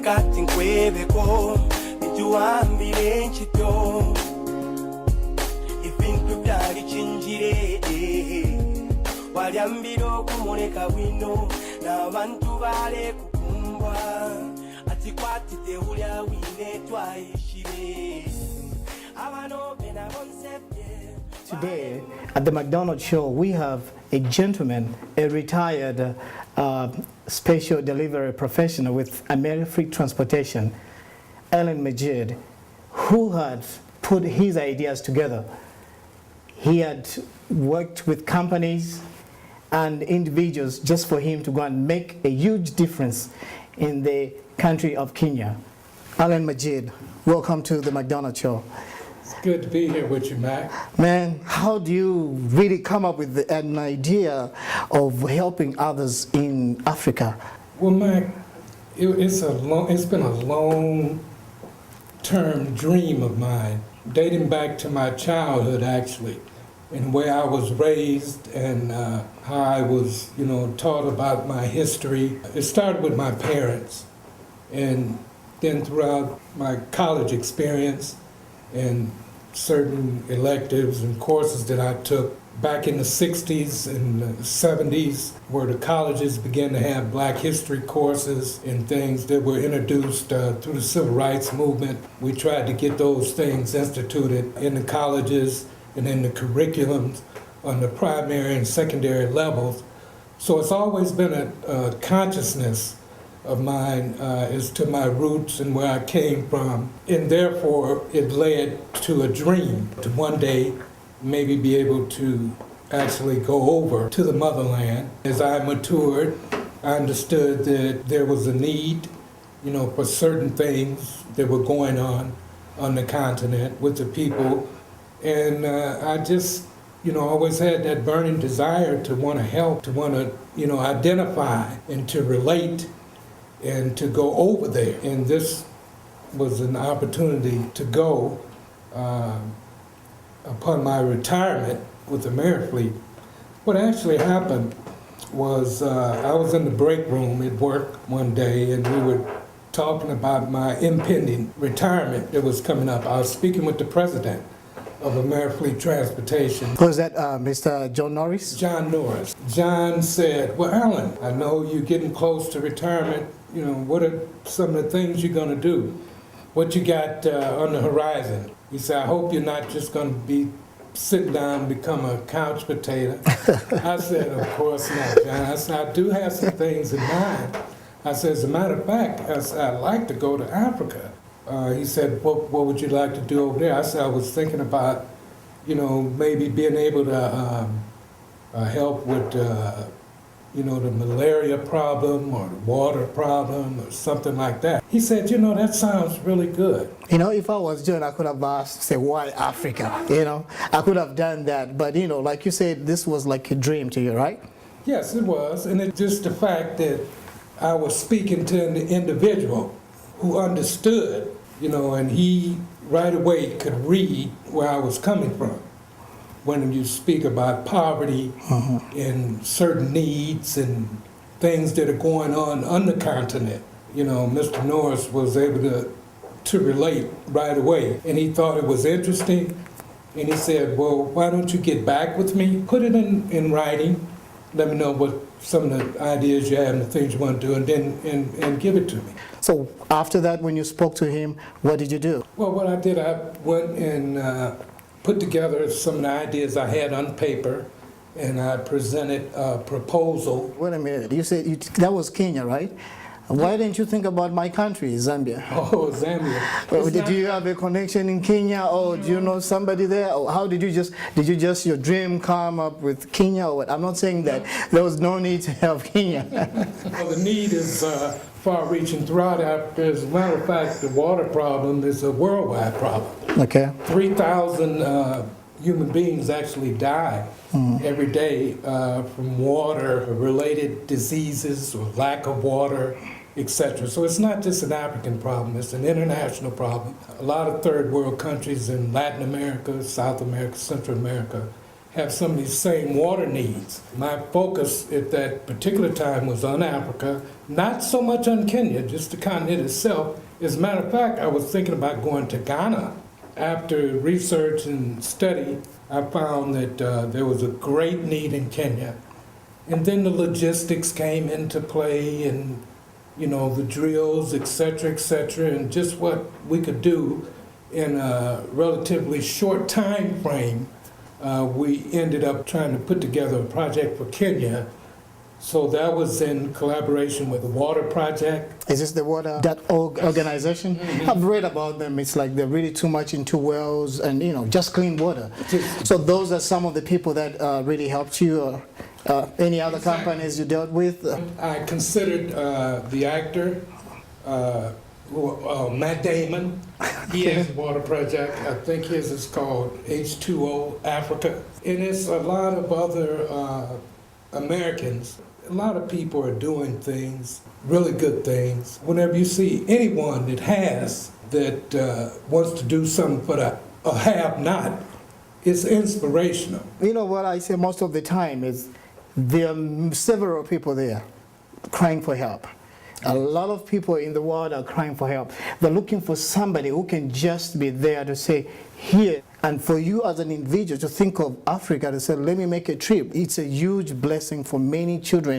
kati nkwebeko nituambire nchito ibintu byali chinjire walyambiro kumuleka wino n'abantu bale kukumbwa ati kwatite ulya wine twayishire abano bena bonsebye. Today, at the McDonald's show, we have a gentleman, a retired special delivery professional with Amerifreight Transportation, Allen Majit, who had put his ideas together. He had worked with companies and individuals just for him to go and make a huge difference in the country of Kenya. Allen Majit, welcome to the McDonald's show. It's good to be here with you, Mac. Man, how do you really come up with an idea of helping others in Africa? Well, Mac, it's been a long-term dream of mine, dating back to my childhood, actually, and where I was raised and how I was, taught about my history. It started with my parents, and then throughout my college experience, and certain electives and courses that I took back in the 60s and the 70s, where the colleges began to have Black history courses and things that were introduced through the Civil Rights Movement. We tried to get those things instituted in the colleges and in the curriculums on the primary and secondary levels. So it's always been a consciousness of mine as to my roots and where I came from. And therefore, it led to a dream to one day maybe be able to actually go over to the motherland. As I matured, I understood that there was a need, for certain things that were going on the continent with the people. And I just, always had that burning desire to want to help, to want to, identify and to relate and to go over there. And this was an opportunity to go upon my retirement with Amerifreight. What actually happened was I was in the break room at work one day, and we were talking about my impending retirement that was coming up. I was speaking with the president of Amerifreight Transportation. Was that Mr. John Norris? John Norris. John said, well, Allen, I know you're getting close to retirement. What are some of the things you're going to do? What you got on the horizon? He said, I hope you're not just going to be sitting down and become a couch potato. I said, of course not, John. I said, I do have some things in mind. I said, as a matter of fact, I said, I'd like to go to Africa. He said, what would you like to do over there? I said, I was thinking about, maybe being able to help with, the malaria problem or the water problem or something like that. He said, that sounds really good. If I was John, I could have asked, say, why Africa? I could have done that. But, like you said, this was like a dream to you, right? Yes, it was. And it's just the fact that I was speaking to an individual who understood, and he right away could read where I was coming from. When you speak about poverty and certain needs and things that are going on the continent, Mr. Norris was able to relate right away. And he thought it was interesting. And he said, well, why don't you get back with me? Put it in writing. Let me know what some of the ideas you have and the things you want to do, and then and give it to me. So after that, when you spoke to him, what did you do? Well, what I did, I went and put together some of the ideas I had on paper, and I presented a proposal. Wait a minute, you said that was Kenya, right? Why didn't you think about my country, Zambia? Oh, Zambia. Well, did you have a connection in Kenya, or do you know somebody there? Or how did you just your dream come up with Kenya, or what? I'm not saying that there was no need to have Kenya. Well, the need is far-reaching throughout Africa. As a matter of fact, the water problem is a worldwide problem. Okay. 3,000 human beings actually die every day from water-related diseases or lack of water, etc. So it's not just an African problem, it's an international problem. A lot of third world countries in Latin America, South America, Central America have some of these same water needs. My focus at that particular time was on Africa, not so much on Kenya, just the continent itself. As a matter of fact, I was thinking about going to Ghana. After research and study, I found that there was a great need in Kenya. And then the logistics came into play, and the drills, et cetera, and just what we could do in a relatively short time frame. We ended up trying to put together a project for Kenya. So that was in collaboration with the Water Project. Is this the water.org organization? Mm-hmm. I've read about them. It's like they're really too much into wells and, just clean water. So those are some of the people that really helped you. Any other companies you dealt with? I considered the actor, Matt Damon. He has a water project. I think his is called H2O Africa. And it's a lot of other Americans. A lot of people are doing things, really good things. Whenever you see anyone that wants to do something for a have-not, it's inspirational. You know what I say most of the time is there are several people there crying for help. A lot of people in the world are crying for help. They're looking for somebody who can just be there to say, here. And for you as an individual to think of Africa to say, let me make a trip. It's a huge blessing for many children.